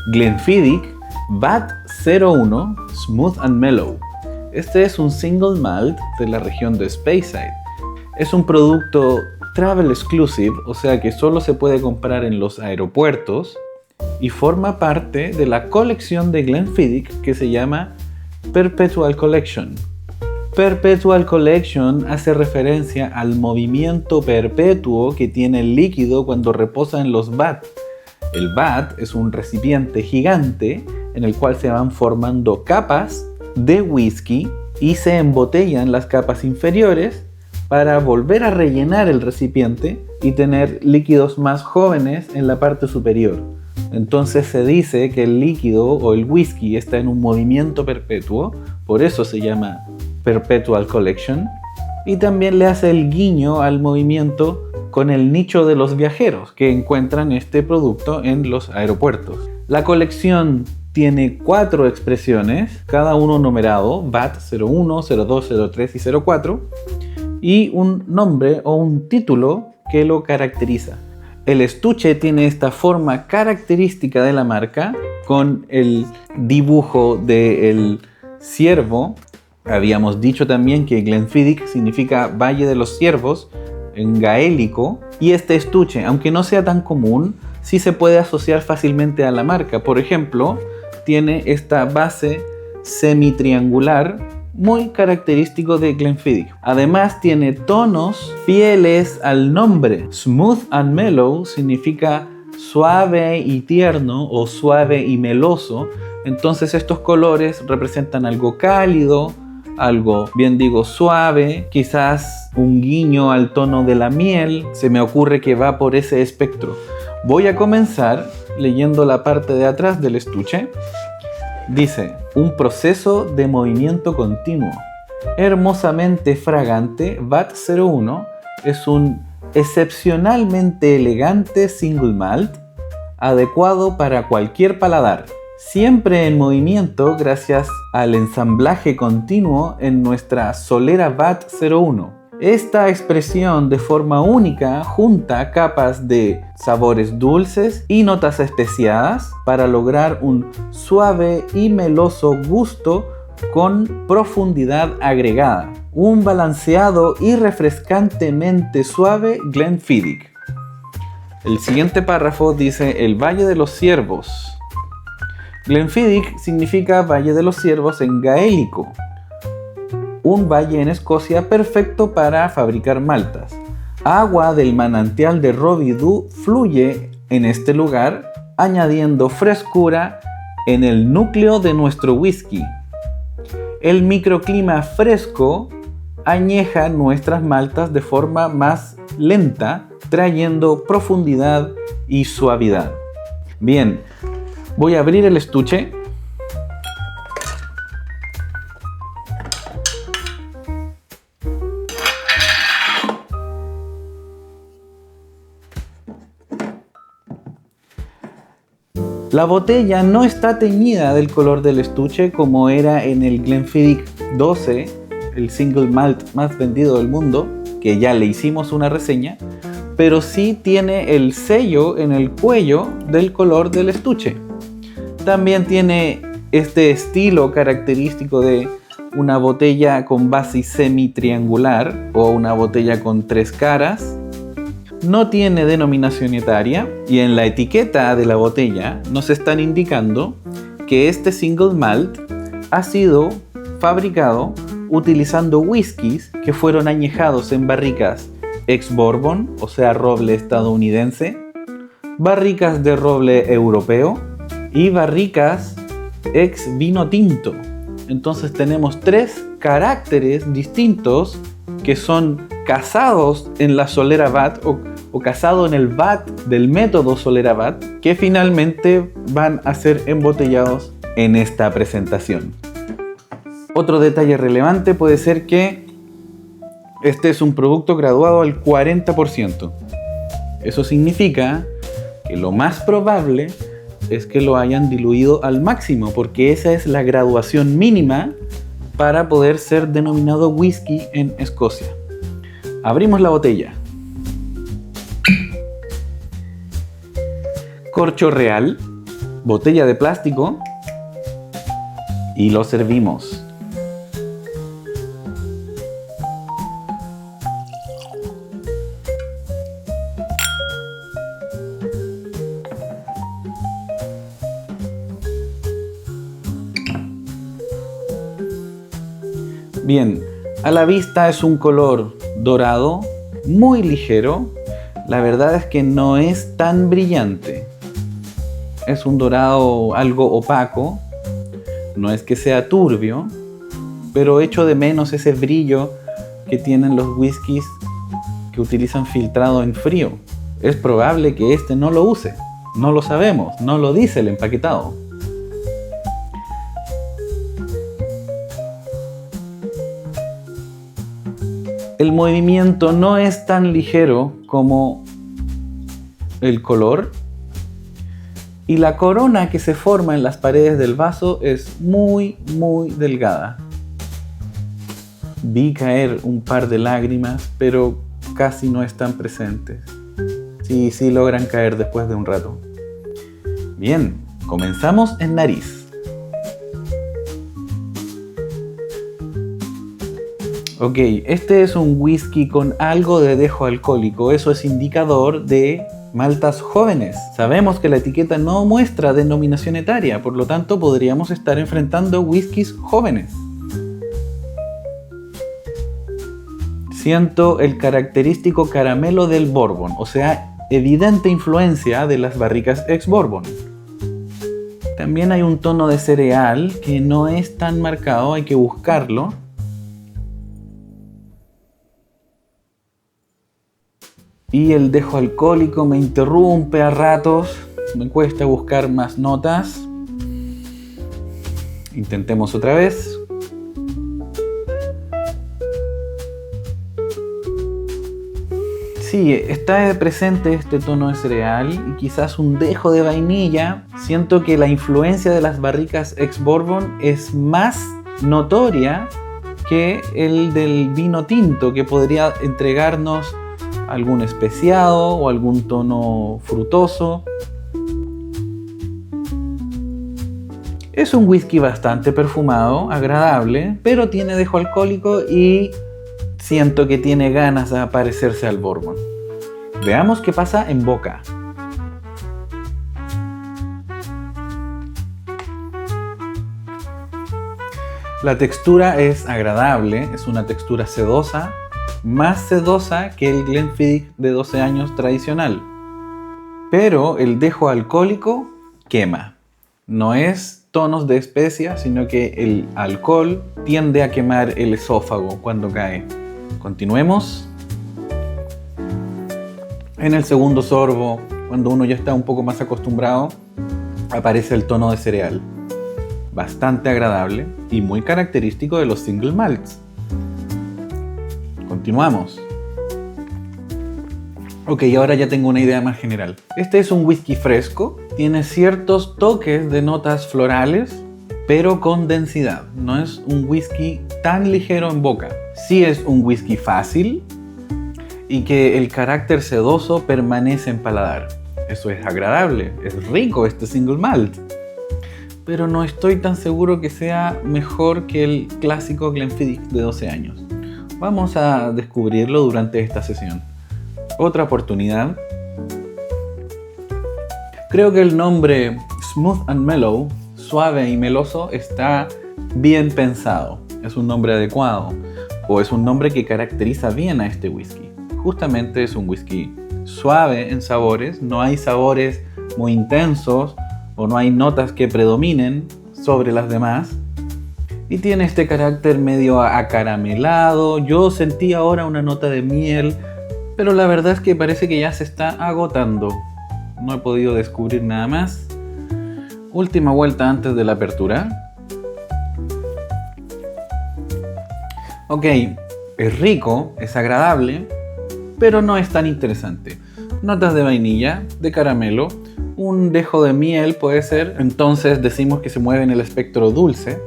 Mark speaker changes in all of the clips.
Speaker 1: Glenfiddich VAT 01 Smooth and Mellow. Este es un single malt de la región de Speyside. Es un producto travel exclusive, o sea que solo se puede comprar en los aeropuertos y forma parte de la colección de Glenfiddich que se llama Perpetual Collection. Perpetual Collection hace referencia al movimiento perpetuo que tiene el líquido cuando reposa en los vat. El vat es un recipiente gigante en el cual se van formando capas de whisky y se embotellan las capas inferiores para volver a rellenar el recipiente y tener líquidos más jóvenes en la parte superior. Entonces se dice que el líquido o el whisky está en un movimiento perpetuo, por eso se llama Perpetual Collection, y también le hace el guiño al movimiento con el nicho de los viajeros que encuentran este producto en los aeropuertos. La colección tiene 4 expresiones, cada uno numerado, VAT 01, 02, 03 y 04, y un nombre o un título que lo caracteriza. El estuche tiene esta forma característica de la marca con el dibujo del ciervo. Habíamos dicho también que Glenfiddich significa Valle de los Ciervos en gaélico, y este estuche, aunque no sea tan común, sí se puede asociar fácilmente a la marca. Por ejemplo, tiene esta base semitriangular muy característico de Glenfiddich. Además tiene tonos fieles al nombre. Smooth and Mellow significa suave y tierno o suave y meloso. Entonces estos colores representan algo cálido, algo, bien digo, suave, quizás un guiño al tono de la miel. Se me ocurre que va por ese espectro. Voy a comenzar leyendo la parte de atrás del estuche. Dice, un proceso de movimiento continuo. Hermosamente fragante, VAT 01 es un excepcionalmente elegante single malt, adecuado para cualquier paladar. Siempre en movimiento gracias al ensamblaje continuo en nuestra solera VAT 01. Esta expresión de forma única junta capas de sabores dulces y notas especiadas para lograr un suave y meloso gusto con profundidad agregada. Un balanceado y refrescantemente suave Glenfiddich. El siguiente párrafo dice el Valle de los Ciervos. Glenfiddich significa Valle de los Ciervos en gaélico. Un valle en Escocia perfecto para fabricar maltas. Agua del manantial de Robidoux fluye en este lugar, añadiendo frescura en el núcleo de nuestro whisky. El microclima fresco añeja nuestras maltas de forma más lenta, trayendo profundidad y suavidad. Bien, voy a abrir el estuche. La botella no está teñida del color del estuche como era en el Glenfiddich 12, el single malt más vendido del mundo, que ya le hicimos una reseña, pero sí tiene el sello en el cuello del color del estuche. También tiene este estilo característico de una botella con base semitriangular o una botella con 3 caras. No tiene denominación etaria y en la etiqueta de la botella nos están indicando que este single malt ha sido fabricado utilizando whiskies que fueron añejados en barricas ex-bourbon, o sea roble estadounidense, barricas de roble europeo y barricas ex-vino tinto. Entonces tenemos 3 caracteres distintos que son casados en la solera VAT o casado en el VAT del método solera VAT, que finalmente van a ser embotellados en esta presentación. Otro detalle relevante puede ser que este es un producto graduado al 40%. Eso significa que lo más probable es que lo hayan diluido al máximo, porque esa es la graduación mínima para poder ser denominado whisky en Escocia. Abrimos la botella. Corcho real, botella de plástico y lo servimos. Bien, a la vista es un color dorado, muy ligero. La verdad es que no es tan brillante. Es un dorado algo opaco. No es que sea turbio, pero echo de menos ese brillo que tienen los whiskies que utilizan filtrado en frío. Es probable que este no lo use. No lo sabemos, no lo dice el empaquetado. El movimiento no es tan ligero como el color y la corona que se forma en las paredes del vaso es muy delgada. Vi caer un par de lágrimas, pero casi no están presentes. Sí logran caer después de un rato. Bien, comenzamos en nariz. Ok, este es un whisky con algo de dejo alcohólico. Eso es indicador de maltas jóvenes. Sabemos que la etiqueta no muestra denominación etaria, por lo tanto podríamos estar enfrentando whiskies jóvenes. Siento el característico caramelo del bourbon, o sea, evidente influencia de las barricas ex-bourbon. También hay un tono de cereal que no es tan marcado, hay que buscarlo. Y el dejo alcohólico me interrumpe a ratos, me cuesta buscar más notas. Intentemos otra vez. Sí, está presente este tono de cereal y quizás un dejo de vainilla. Siento que la influencia de las barricas ex-bourbon es más notoria que el del vino tinto, que podría entregarnos algún especiado o algún tono frutoso. Es un whisky bastante perfumado, agradable, pero tiene dejo alcohólico y siento que tiene ganas de parecerse al bourbon. Veamos qué pasa en boca. La textura es agradable, es una textura sedosa, más sedosa que el Glenfiddich de 12 años tradicional. Pero el dejo alcohólico quema. No es tonos de especia, sino que el alcohol tiende a quemar el esófago cuando cae. Continuemos. En el segundo sorbo, cuando uno ya está un poco más acostumbrado, aparece el tono de cereal. Bastante agradable y muy característico de los single malts. Continuamos. Ok, ahora ya tengo una idea más general. Este es un whisky fresco, tiene ciertos toques de notas florales, pero con densidad. No es un whisky tan ligero en boca. Sí es un whisky fácil y que el carácter sedoso permanece en paladar. Eso es agradable, es rico este single malt. Pero no estoy tan seguro que sea mejor que el clásico Glenfiddich de 12 años. Vamos a descubrirlo durante esta sesión. Otra oportunidad. Creo que el nombre Smooth and Mellow, suave y meloso, está bien pensado. Es un nombre adecuado, o es un nombre que caracteriza bien a este whisky. Justamente es un whisky suave en sabores, no hay sabores muy intensos o no hay notas que predominen sobre las demás. Y tiene este carácter medio acaramelado. Yo sentí ahora una nota de miel, pero la verdad es que parece que ya se está agotando. No he podido descubrir nada más. Última vuelta antes de la apertura. Ok, es rico, es agradable, pero no es tan interesante. Notas de vainilla, de caramelo, un dejo de miel puede ser. Entonces decimos que se mueve en el espectro dulce.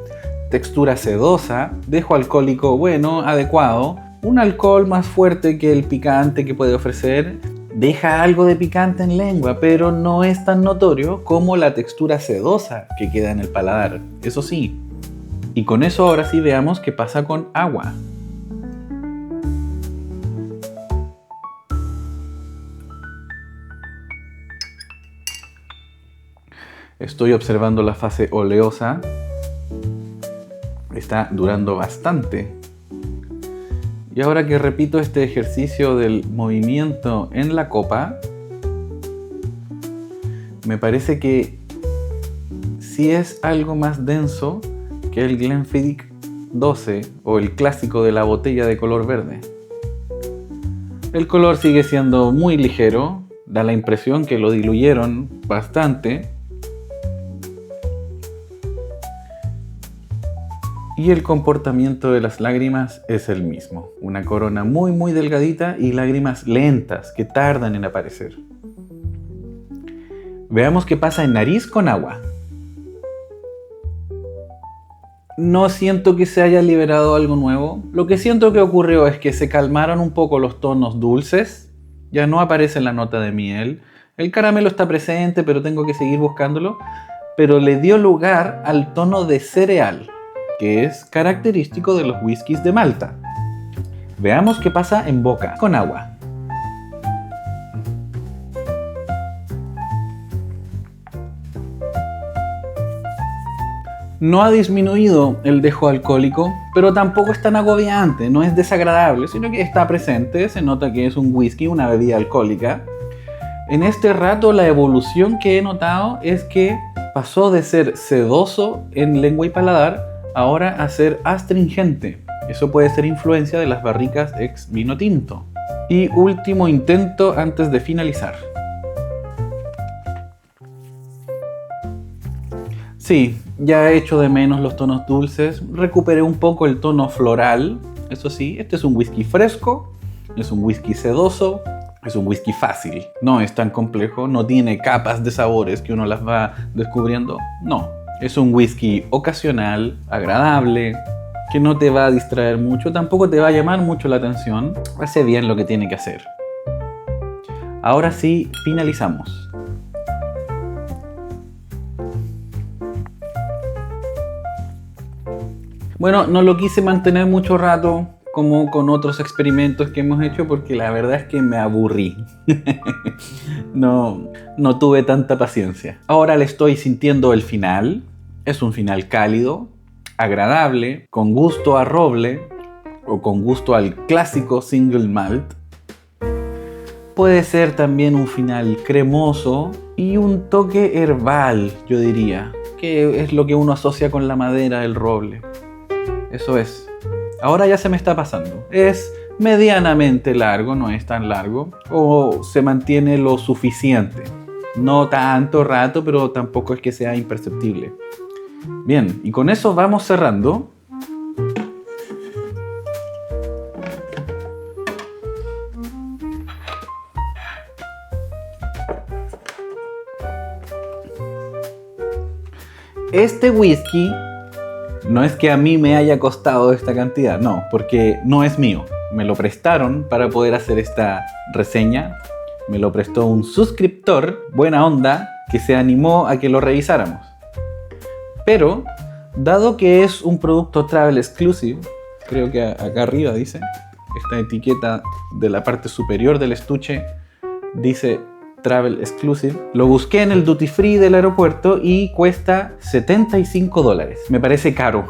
Speaker 1: Textura sedosa, dejo alcohólico bueno, adecuado, un alcohol más fuerte que el picante que puede ofrecer, Deja algo de picante en lengua, pero no es tan notorio como la textura sedosa que queda en el paladar, eso sí. Y con eso ahora sí veamos qué pasa con agua. Estoy observando la fase oleosa. Está durando bastante. Y ahora que repito este ejercicio del movimiento en la copa, me parece que sí es algo más denso que el Glenfiddich 12 o el clásico de la botella de color verde. El color sigue siendo muy ligero, da la impresión que lo diluyeron bastante. Y el comportamiento de las lágrimas es el mismo. Una corona muy delgadita y lágrimas lentas que tardan en aparecer. Veamos qué pasa en nariz con agua. No siento que se haya liberado algo nuevo. Lo que siento que ocurrió es que se calmaron un poco los tonos dulces. Ya no aparece la nota de miel. El caramelo está presente, pero tengo que seguir buscándolo. Pero le dio lugar al tono de cereal, que es característico de los whiskies de Malta. Veamos qué pasa en boca con agua. No ha disminuido el dejo alcohólico, pero tampoco es tan agobiante, no es desagradable, sino que está presente, se nota que es un whisky, una bebida alcohólica. En este rato la evolución que he notado es que pasó de ser sedoso en lengua y paladar ahora a ser astringente. Eso puede ser influencia de las barricas ex vino tinto. Y último intento antes de finalizar. Sí, ya he hecho de menos los tonos dulces. Recuperé un poco el tono floral. Eso sí, este es un whisky fresco, es un whisky sedoso, es un whisky fácil. No es tan complejo, no tiene capas de sabores que uno las va descubriendo. No. Es un whisky ocasional, agradable, que no te va a distraer mucho, tampoco te va a llamar mucho la atención. Hace bien lo que tiene que hacer. Ahora sí, finalizamos. Bueno, no lo quise mantener mucho rato, como con otros experimentos que hemos hecho, porque la verdad es que me aburrí. No tuve tanta paciencia. Ahora le estoy sintiendo el final. Es un final cálido, agradable, con gusto a roble o con gusto al clásico single malt. Puede ser también un final cremoso y un toque herbal, yo diría, que es lo que uno asocia con la madera del roble. Eso es. Ahora ya se me está pasando. Es medianamente largo, no es tan largo, o se mantiene lo suficiente. No tanto rato, pero tampoco es que sea imperceptible. Bien, y con eso vamos cerrando. Este whisky no es que a mí me haya costado esta cantidad, no, porque no es mío. Me lo prestaron para poder hacer esta reseña. Me lo prestó un suscriptor, buena onda, que se animó a que lo revisáramos. Pero, dado que es un producto Travel Exclusive, creo que acá arriba dice, esta etiqueta de la parte superior del estuche dice Travel Exclusive, lo busqué en el Duty Free del aeropuerto y cuesta $75. Me parece caro.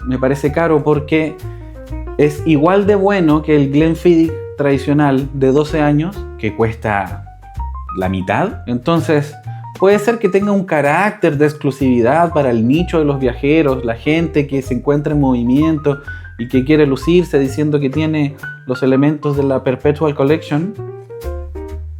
Speaker 1: Me parece caro porque es igual de bueno que el Glenfiddich tradicional de 12 años, que cuesta la mitad. Entonces, puede ser que tenga un carácter de exclusividad para el nicho de los viajeros, la gente que se encuentra en movimiento y que quiere lucirse diciendo que tiene los elementos de la Perpetual Collection.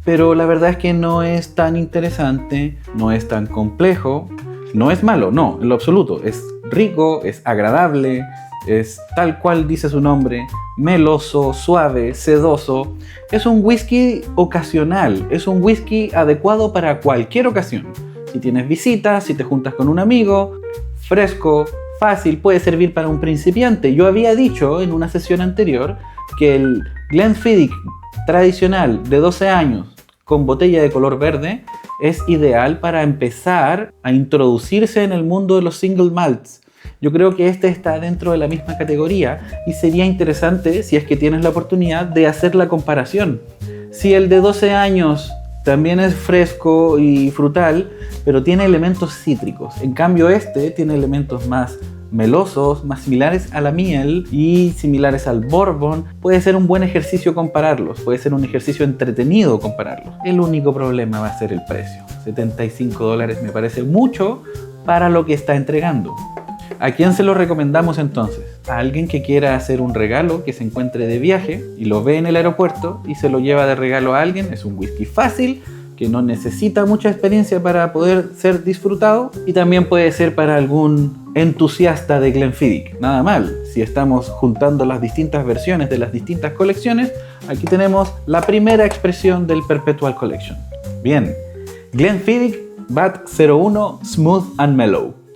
Speaker 1: Pero la verdad es que no es tan interesante, no es tan complejo, no es malo, no, en lo absoluto. Es rico, es agradable, es tal cual dice su nombre, meloso, suave, sedoso. Es un whisky ocasional, es un whisky adecuado para cualquier ocasión. Si tienes visitas, si te juntas con un amigo, fresco, fácil, puede servir para un principiante. Yo había dicho en una sesión anterior que el Glenfiddich tradicional de 12 años con botella de color verde es ideal para empezar a introducirse en el mundo de los single malts. Yo creo que este está dentro de la misma categoría y sería interesante, si es que tienes la oportunidad, de hacer la comparación. Si el de 12 años también es fresco y frutal, pero tiene elementos cítricos. En cambio este tiene elementos más melosos, más similares a la miel y similares al bourbon. Puede ser un buen ejercicio compararlos, puede ser un ejercicio entretenido compararlos. El único problema va a ser el precio. $75 me parece mucho para lo que está entregando. ¿A quién se lo recomendamos entonces? A alguien que quiera hacer un regalo, que se encuentre de viaje y lo ve en el aeropuerto y se lo lleva de regalo a alguien. Es un whisky fácil, que no necesita mucha experiencia para poder ser disfrutado, y también puede ser para algún entusiasta de Glenfiddich. Nada mal, si estamos juntando las distintas versiones de las distintas colecciones, aquí tenemos la primera expresión del Perpetual Collection. Bien, Glenfiddich Vat 01 Smooth and Mellow.